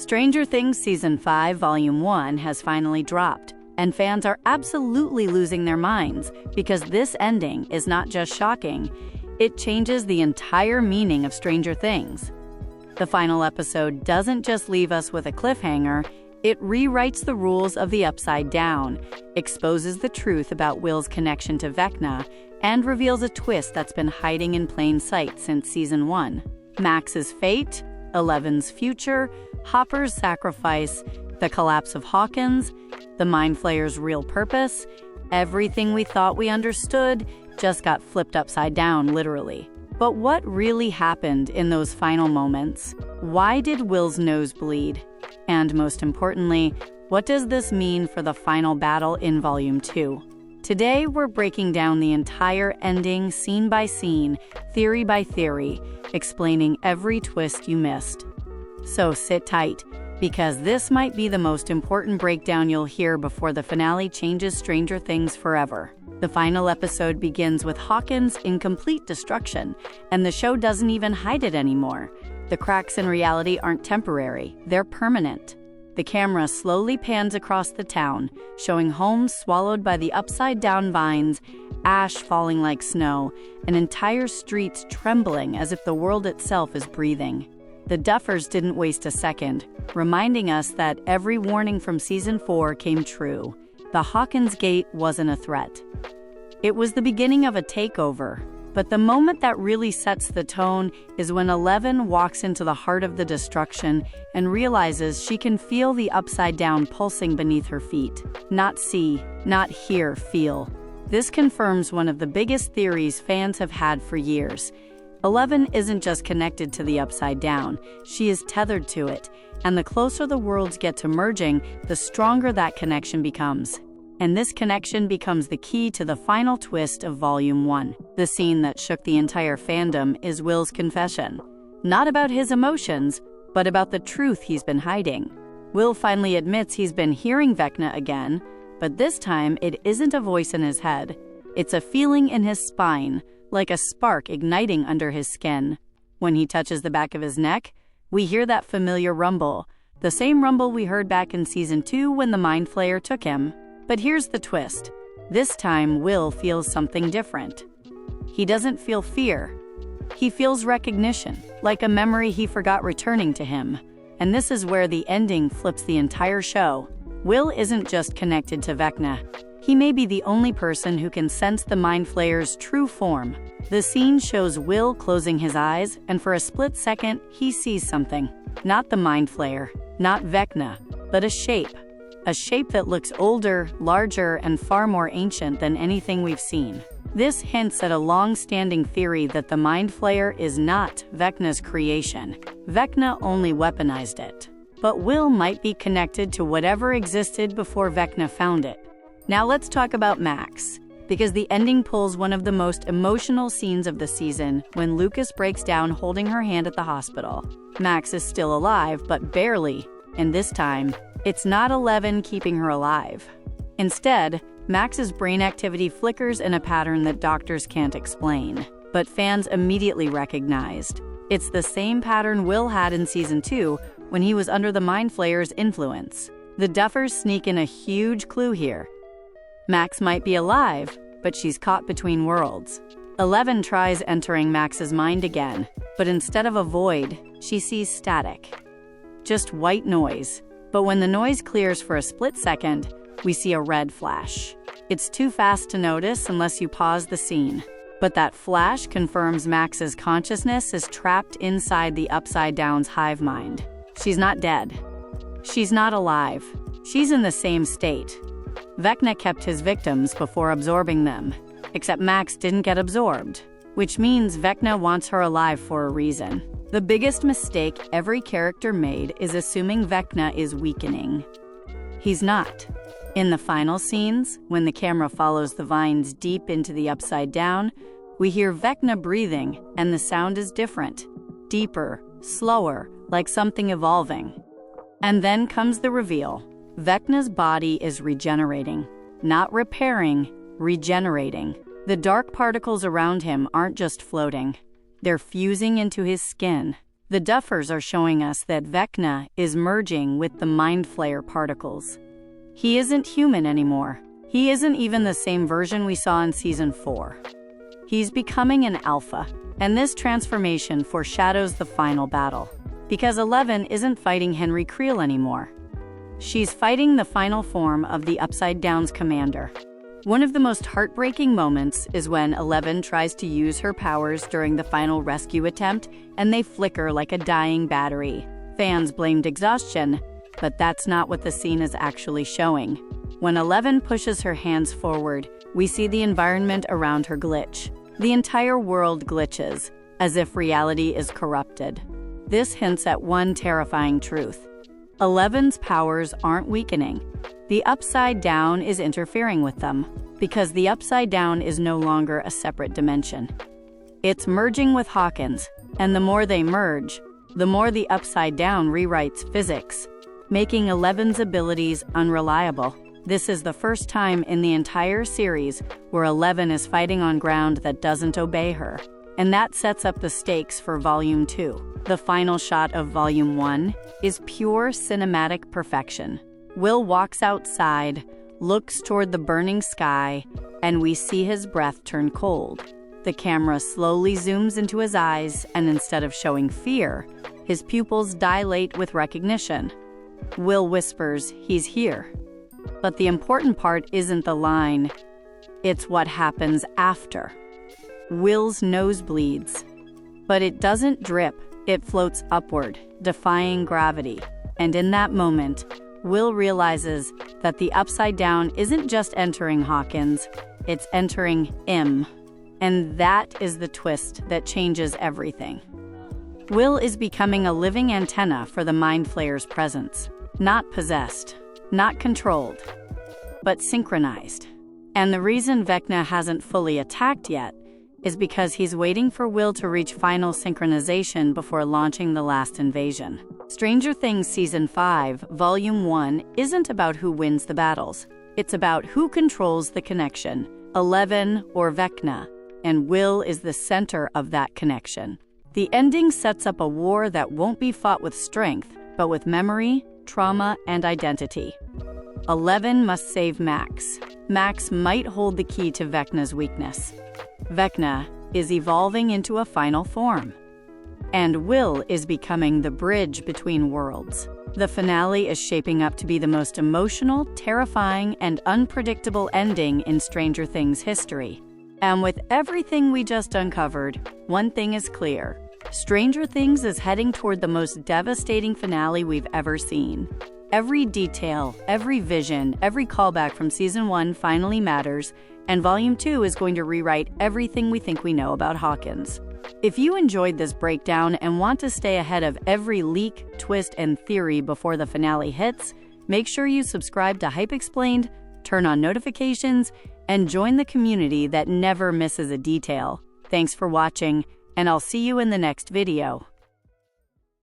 Stranger Things Season 5, Volume 1 has finally dropped, and fans are absolutely losing their minds because this ending is not just shocking, it changes the entire meaning of Stranger Things. The final episode doesn't just leave us with a cliffhanger, it rewrites the rules of the Upside Down, exposes the truth about Will's connection to Vecna, and reveals a twist that's been hiding in plain sight since Season 1. Max's fate, Eleven's future, Hopper's sacrifice, the collapse of Hawkins, the Mind Flayer's real purpose, everything we thought we understood just got flipped upside down, literally. But what really happened in those final moments? Why did Will's nose bleed? And most importantly, what does this mean for the final battle in Volume 2? Today, we're breaking down the entire ending scene by scene, theory by theory, explaining every twist you missed. So sit tight, because this might be the most important breakdown you'll hear before the finale changes Stranger Things forever. The final episode begins with Hawkins in complete destruction, and the show doesn't even hide it anymore. The cracks in reality aren't temporary, they're permanent. The camera slowly pans across the town, showing homes swallowed by the upside-down vines, ash falling like snow, and entire streets trembling as if the world itself is breathing. The Duffers didn't waste a second, reminding us that every warning from Season 4 came true. The Hawkins Gate wasn't a threat. It was the beginning of a takeover. But the moment that really sets the tone is when Eleven walks into the heart of the destruction and realizes she can feel the Upside Down pulsing beneath her feet. Not see, not hear, feel. This confirms one of the biggest theories fans have had for years. Eleven isn't just connected to the Upside Down, she is tethered to it, and the closer the worlds get to merging, the stronger that connection becomes. And this connection becomes the key to the final twist of Volume 1. The scene that shook the entire fandom is Will's confession. Not about his emotions, but about the truth he's been hiding. Will finally admits he's been hearing Vecna again, but this time it isn't a voice in his head. It's a feeling in his spine, like a spark igniting under his skin. When he touches the back of his neck, we hear that familiar rumble, the same rumble we heard back in Season 2 when the Mind Flayer took him. But here's the twist. This time, Will feels something different. He doesn't feel fear. He feels recognition, like a memory he forgot returning to him. And this is where the ending flips the entire show. Will isn't just connected to Vecna. He may be the only person who can sense the Mind Flayer's true form. The scene shows Will closing his eyes, and for a split second, he sees something. Not the Mind Flayer, not Vecna, but a shape. A shape that looks older, larger, and far more ancient than anything we've seen. This hints at a long-standing theory that the Mind Flayer is not Vecna's creation. Vecna only weaponized it. But Will might be connected to whatever existed before Vecna found it. Now let's talk about Max, because the ending pulls one of the most emotional scenes of the season when Lucas breaks down holding her hand at the hospital. Max is still alive, but barely, and this time, it's not Eleven keeping her alive. Instead, Max's brain activity flickers in a pattern that doctors can't explain. But fans immediately recognized. It's the same pattern Will had in Season 2 when he was under the Mind Flayer's influence. The Duffers sneak in a huge clue here. Max might be alive, but she's caught between worlds. Eleven tries entering Max's mind again, but instead of a void, she sees static. Just white noise. But when the noise clears for a split second, we see a red flash. It's too fast to notice unless you pause the scene. But that flash confirms Max's consciousness is trapped inside the Upside Down's hive mind. She's not dead. She's not alive. She's in the same state. Vecna kept his victims before absorbing them, except Max didn't get absorbed, which means Vecna wants her alive for a reason. The biggest mistake every character made is assuming Vecna is weakening. He's not. In the final scenes, when the camera follows the vines deep into the Upside Down, we hear Vecna breathing, and the sound is different. Deeper, slower, like something evolving. And then comes the reveal. Vecna's body is regenerating. Not repairing, regenerating. The dark particles around him aren't just floating. They're fusing into his skin. The Duffers are showing us that Vecna is merging with the Mind Flayer particles. He isn't human anymore. He isn't even the same version we saw in Season 4. He's becoming an alpha, and this transformation foreshadows the final battle. Because 11 isn't fighting Henry Creel anymore. She's fighting the final form of the Upside Down's commander. One of the most heartbreaking moments is when 11 tries to use her powers during the final rescue attempt, and they flicker like a dying battery. Fans blamed exhaustion, but that's not what the scene is actually showing. When 11 pushes her hands forward, we see the environment around her glitch. The entire world glitches, as if reality is corrupted. This hints at one terrifying truth. 11's powers aren't weakening. The Upside Down is interfering with them, because the Upside Down is no longer a separate dimension. It's merging with Hawkins, and the more they merge, the more the Upside Down rewrites physics, making 11's abilities unreliable. This is the first time in the entire series where 11 is fighting on ground that doesn't obey her. And that sets up the stakes for Volume 2. The final shot of Volume 1 is pure cinematic perfection. Will walks outside, looks toward the burning sky, and we see his breath turn cold. The camera slowly zooms into his eyes, and instead of showing fear, his pupils dilate with recognition. Will whispers, "He's here." But the important part isn't the line, it's what happens after. Will's nose bleeds, but it doesn't drip, it floats upward, defying gravity. And in that moment, Will realizes that the Upside Down isn't just entering Hawkins, it's entering him. And that is the twist that changes everything. Will is becoming a living antenna for the Mind Flayer's presence. Not possessed, not controlled, but synchronized. And the reason Vecna hasn't fully attacked yet is because he's waiting for Will to reach final synchronization before launching the last invasion. Stranger Things Season 5, Volume 1 isn't about who wins the battles. It's about who controls the connection, 11 or Vecna, and Will is the center of that connection. The ending sets up a war that won't be fought with strength, but with memory, trauma, and identity. 11 must save Max. Max might hold the key to Vecna's weakness. Vecna is evolving into a final form. And Will is becoming the bridge between worlds. The finale is shaping up to be the most emotional, terrifying, and unpredictable ending in Stranger Things history. And with everything we just uncovered, one thing is clear. Stranger Things is heading toward the most devastating finale we've ever seen. Every detail, every vision, every callback from Season 1 finally matters, and Volume 2 is going to rewrite everything we think we know about Hawkins. If you enjoyed this breakdown and want to stay ahead of every leak, twist, and theory before the finale hits, make sure you subscribe to Hype Explained, turn on notifications, and join the community that never misses a detail. Thanks for watching, and I'll see you in the next video.